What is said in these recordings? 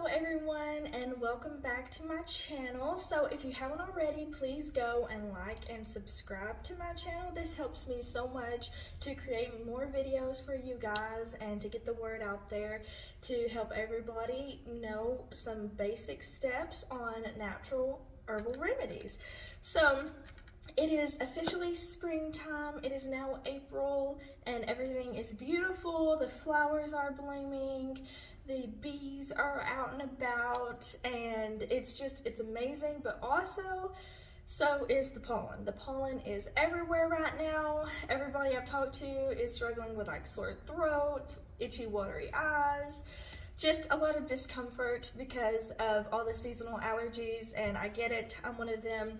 Hello everyone and welcome back to my channel. So if you haven't already, please go and like and subscribe to my channel. This helps me so much to create more videos for you guys and to get the word out there to help everybody know some basic steps on natural herbal remedies. So it is officially springtime. It is now April and everything is beautiful. The flowers are blooming, the bees are out and about, and it's amazing. But also, so is the pollen. The pollen is everywhere right now. Everybody I've talked to is struggling with like sore throat, itchy, watery eyes, just a lot of discomfort because of all the seasonal allergies, and I get it. I'm one of them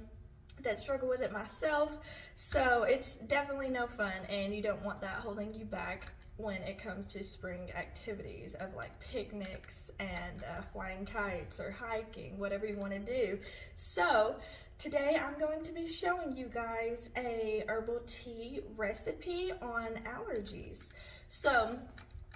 that struggle with it myself, so it's definitely no fun, and you don't want that holding you back when it comes to spring activities of like picnics and flying kites or hiking, whatever you want to do. So today I'm going to be showing you guys a herbal tea recipe on allergies. So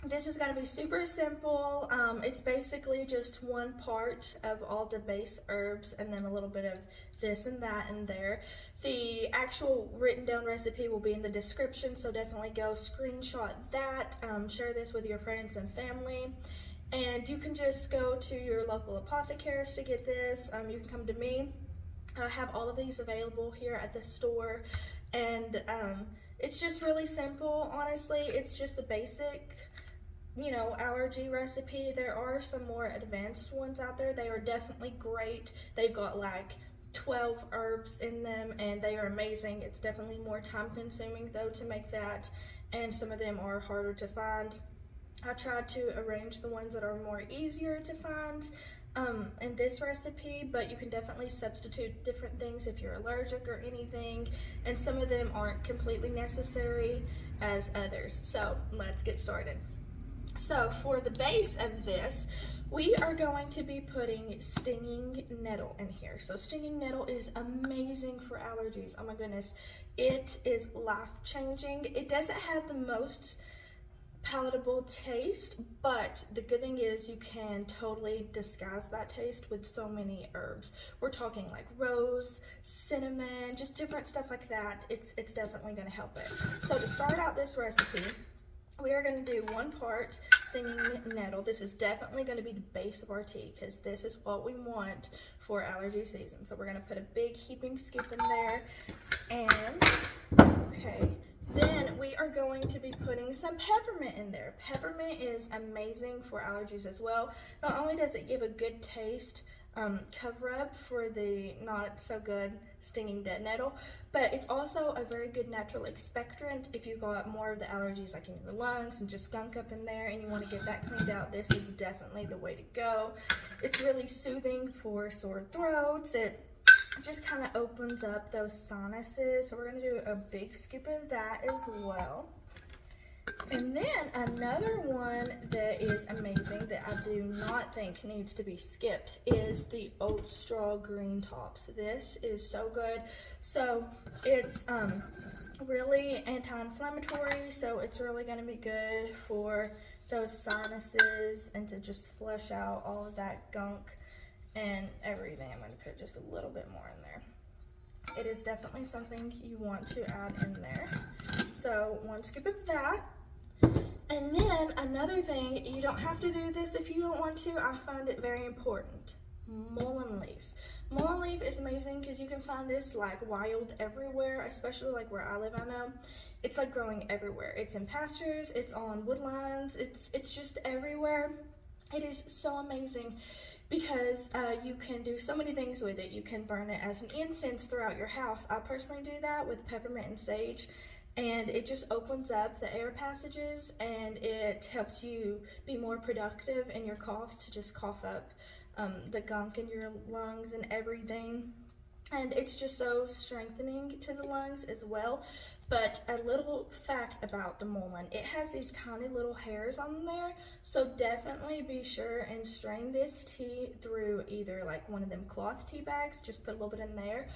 this is going to be super simple. It's basically just one part of all the base herbs and then a little bit of this and that in there. The actual written down recipe will be in the description, so definitely go screenshot that, share this with your friends and family. And you can just go to your local apothecaries to get this. You can come to me. I have all of these available here at the store, and it's just really simple. Honestly, it's just a basic, you know, allergy recipe. There are some more advanced ones out there. They are definitely great. They've got like 12 herbs in them and they are amazing. It's definitely more time consuming though to make that, and some of them are harder to find. I tried to arrange the ones that are more easier to find in this recipe, but you can definitely substitute different things if you're allergic or anything, and some of them aren't completely necessary as others. So let's get started. So for the base of this, we are going to be putting stinging nettle in here. So stinging nettle is amazing for allergies. Oh my goodness, it is life-changing. It doesn't have the most palatable taste, but the good thing is you can totally disguise that taste with so many herbs. We're talking like rose, cinnamon, just different stuff like that. It's definitely going to help it. So to start out this recipe, we are going to do one part stinging nettle. This is definitely going to be the base of our tea because this is what we want for allergy season. So we're going to put a big heaping scoop in there, and okay, then we are going to be putting some peppermint in there. Peppermint is amazing for allergies as well. Not only does it give a good taste, cover up for the not so good stinging dead nettle, but it's also a very good natural expectorant if you got more of the allergies like in your lungs and just skunk up in there and you want to get that cleaned out. This is definitely the way to go. It's really soothing for sore throats. It just kind of opens up those sinuses, so we're going to do a big scoop of that as well. And then another one that is amazing that I do not think needs to be skipped is the oatstraw green tops. This is so good. So it's really anti-inflammatory, so it's really going to be good for those sinuses and to just flush out all of that gunk and everything. I'm going to put just a little bit more in there. It is definitely something you want to add in there. So one scoop of that. And then another thing, you don't have to do this if you don't want to. I find it very important. Mullein leaf. Mullein leaf is amazing because you can find this like wild everywhere, especially like where I live. I know it's like growing everywhere. It's in pastures, it's on woodlines, it's just everywhere. It is so amazing because you can do so many things with it. You can burn it as an incense throughout your house. I personally do that with peppermint and sage, and it just opens up the air passages and it helps you be more productive in your coughs, to just cough up the gunk in your lungs and everything. And it's just so strengthening to the lungs as well. But a little fact about the mullein, it has these tiny little hairs on there, so definitely be sure and strain this tea through either like one of them cloth tea bags, just put a little bit in there,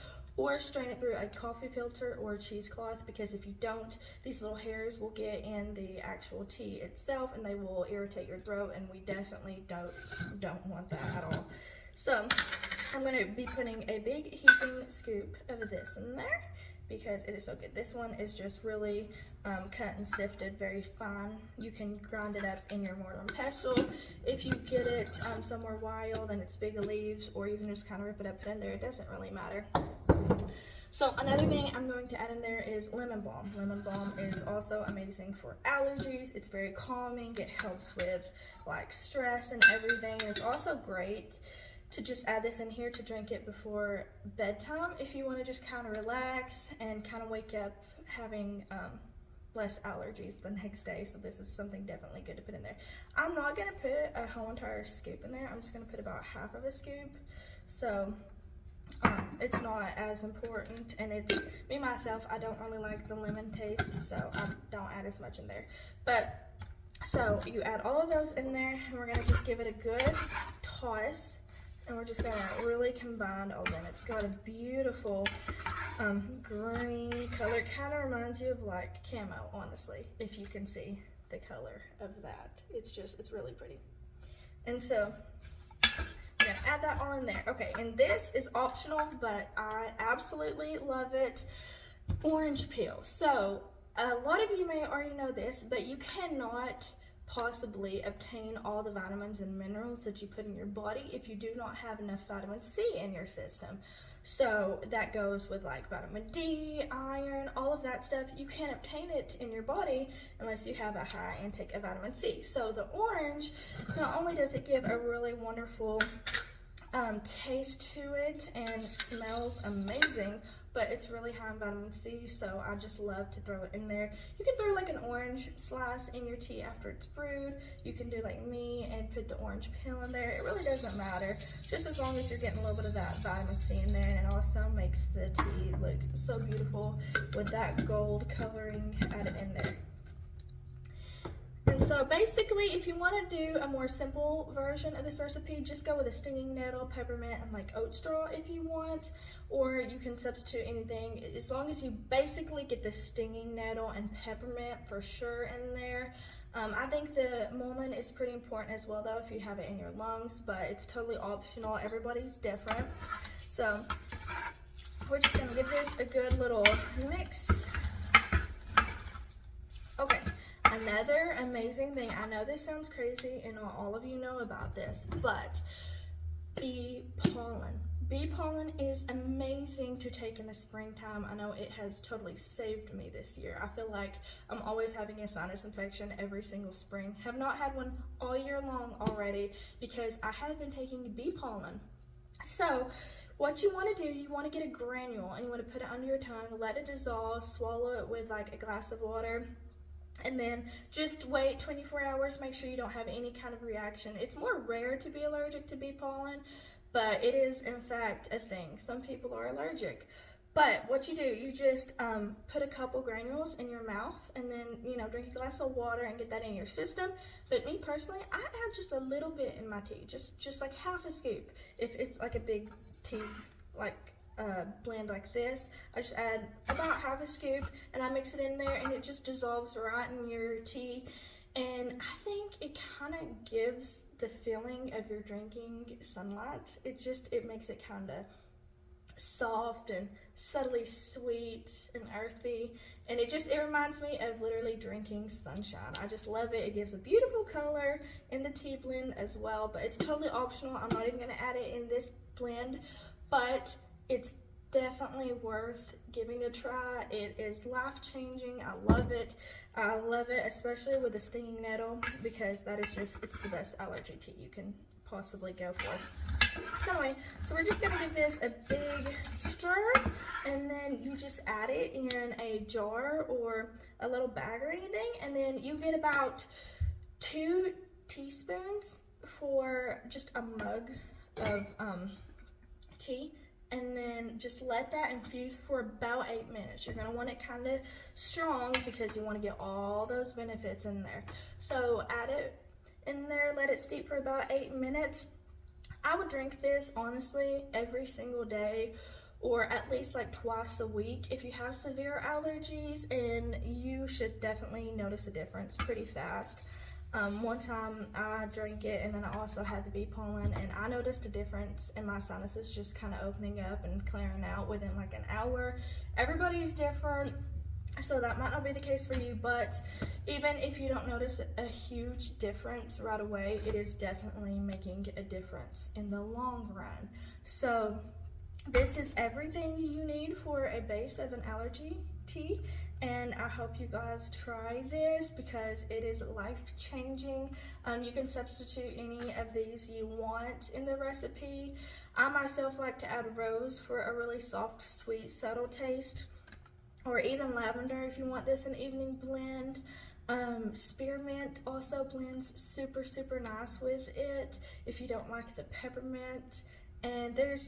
or strain it through a coffee filter or a cheesecloth, because if you don't, these little hairs will get in the actual tea itself and they will irritate your throat, and we definitely don't want that at all. So I'm going to be putting a big heaping scoop of this in there because it is so good. This one is just really cut and sifted very fine. You can grind it up in your mortar and pestle if you get it somewhere wild and it's big leaves, or you can just kind of rip it up, put it in there. It doesn't really matter. So another thing I'm going to add in there is lemon balm. Lemon balm is also amazing for allergies. It's very calming. It helps with like stress and everything. It's also great to just add this in here to drink it before bedtime if you want to just kind of relax and kind of wake up having less allergies the next day. So this is something definitely good to put in there. I'm not going to put a whole entire scoop in there. I'm just going to put about half of a scoop. So it's not as important, and it's me myself, I don't really like the lemon taste, so I don't add as much in there. But so you add all of those in there, and we're going to just give it a good toss. And we're just gonna really combine all of them. It's got a beautiful green color. It kind of reminds you of like camo, honestly, if you can see the color of that. It's really pretty. And so I'm gonna add that all in there. Okay, and this is optional, but I absolutely love it. Orange peel. So a lot of you may already know this, but you cannot possibly obtain all the vitamins and minerals that you put in your body if you do not have enough vitamin C in your system. So that goes with like vitamin D, iron, all of that stuff. You can't obtain it in your body unless you have a high intake of vitamin C. So the orange, not only does it give a really wonderful taste to it and smells amazing, but it's really high in vitamin C, so I just love to throw it in there. You can throw like an orange slice in your tea after it's brewed. You can do like me and put the orange peel in there. It really doesn't matter, just as long as you're getting a little bit of that vitamin C in there. And it also makes the tea look so beautiful with that gold coloring added in there. And so basically, if you want to do a more simple version of this recipe, just go with a stinging nettle, peppermint, and like oatstraw if you want, or you can substitute anything, as long as you basically get the stinging nettle and peppermint for sure in there. I think the mullein is pretty important as well though if you have it in your lungs, but it's totally optional. Everybody's different. So we're just going to give this a good little mix. Okay. Another amazing thing, I know this sounds crazy and not all of you know about this, but bee pollen. Bee pollen is amazing to take in the springtime. I know it has totally saved me this year. I feel like I'm always having a sinus infection every single spring. Have not had one all year long already because I have been taking bee pollen. So what you want to do, you want to get a granule and you want to put it under your tongue, let it dissolve, swallow it with like a glass of water, and then just wait 24 hours, make sure you don't have any kind of reaction. It's more rare to be allergic to bee pollen, but it is in fact a thing. Some people are allergic. But what you do, you just put a couple granules in your mouth and then, you know, drink a glass of water and get that in your system. But me personally, I add just a little bit in my tea, just like half a scoop. If it's like a big tea, like blend like this, I just add about half a scoop and I mix it in there and it just dissolves right in your tea. And I think it kind of gives the feeling of you're drinking sunlight. It makes it kind of soft and subtly sweet and earthy, and it reminds me of literally drinking sunshine. I just love it. It gives a beautiful color in the tea blend as well, but it's totally optional. I'm not even going to add it in this blend, but it's definitely worth giving a try. It is life-changing. I love it. I love it, especially with the stinging nettle, because that is just, it's the best allergy tea you can possibly go for. So anyway, so we're just gonna give this a big stir, and then you just add it in a jar or a little bag or anything, and then you get about 2 teaspoons for just a mug of tea, and then just let that infuse for about 8 minutes. You're gonna want it kind of strong because you want to get all those benefits in there. So add it in there, let it steep for about 8 minutes. I would drink this honestly every single day or at least like twice a week if you have severe allergies, and you should definitely notice a difference pretty fast. One time I drank it and then I also had the bee pollen, and I noticed a difference in my sinuses just kind of opening up and clearing out within like an hour. Everybody's different, so that might not be the case for you, but even if you don't notice a huge difference right away, it is definitely making a difference in the long run. So this is everything you need for a base of an allergy tea, and I hope you guys try this because it is life-changing. You can substitute any of these you want in the recipe. I myself like to add rose for a really soft, sweet, subtle taste, or even lavender if you want this an evening blend. Spearmint also blends super, super nice with it if you don't like the peppermint. And there's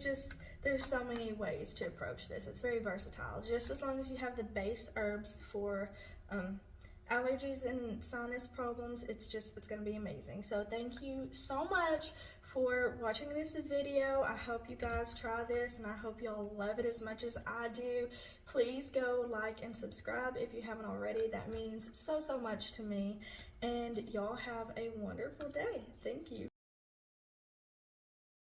so many ways to approach this. It's very versatile. Just as long as you have the base herbs for allergies and sinus problems, it's gonna be amazing. So thank you so much for watching this video. I hope you guys try this, and I hope y'all love it as much as I do. Please go like and subscribe if you haven't already. That means so, so much to me. And y'all have a wonderful day. Thank you.